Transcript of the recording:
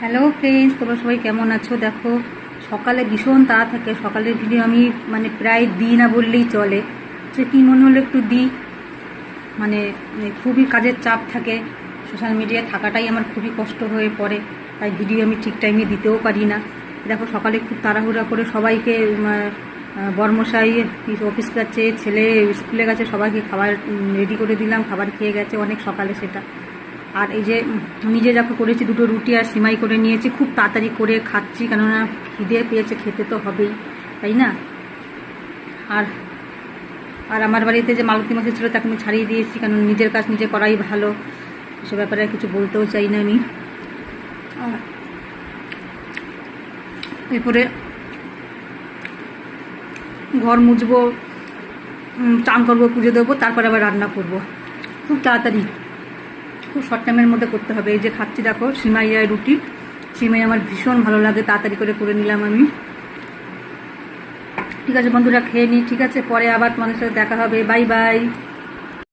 Hello friends, তোমরা সবাই কেমন আছো? দেখো, সকালে ভীষণ তাড়া থাকে। সকালের ভিডিও আমি প্রায় দিই না বললেই চলে। সে কী মনে হলো একটু দিই, মানে খুবই কাজের চাপ থাকে। সোশ্যাল মিডিয়ায় থাকাটাই আমার খুবই কষ্ট হয়ে পড়ে, তাই ভিডিও আমি ঠিক টাইমে দিতেও পারি না। দেখো, সকালে খুব তাড়াহুড়া করে সবাইকে, বর্মশাই অফিস গেছে, ছেলে স্কুলে গেছে, সবাইকে খাবার রেডি করে দিলাম, খাবার খেয়ে গেছে অনেক সকালে সেটা। আর এই যে নিজে যখন করেছি, দুটো রুটি আর সিমাই করে নিয়েছি, খুব তাড়াতাড়ি করে খাচ্ছি, কেননা খিদে পেয়েছে, খেতে তো হবেই, তাই না? আর আর আমার বাড়িতে যে মালতী মাসি ছিল তাকে আমি ছাড়িয়ে দিয়েছি, কারণ নিজের কাজ নিজে করাই ভালো। সে ব্যাপারে কিছু বলতেও চাই না আমি। এরপরে ঘর মুছবো, চান করবো, পুজো দেবো, তারপরে আবার রান্না করব। খুব তাড়াতাড়ি, খুব শর্ট টাইমের মধ্যে করতে হবে। এই যে খাচ্ছি, দেখো, সিমাই আর রুটি। সিমাই আমার ভীষণ ভালো লাগে, তাড়াতাড়ি করে নিলাম আমি। ঠিক আছে বন্ধুরা, খেয়ে নিই। ঠিক আছে, পরে আবার তোমাদের সাথে দেখা হবে। Bye bye.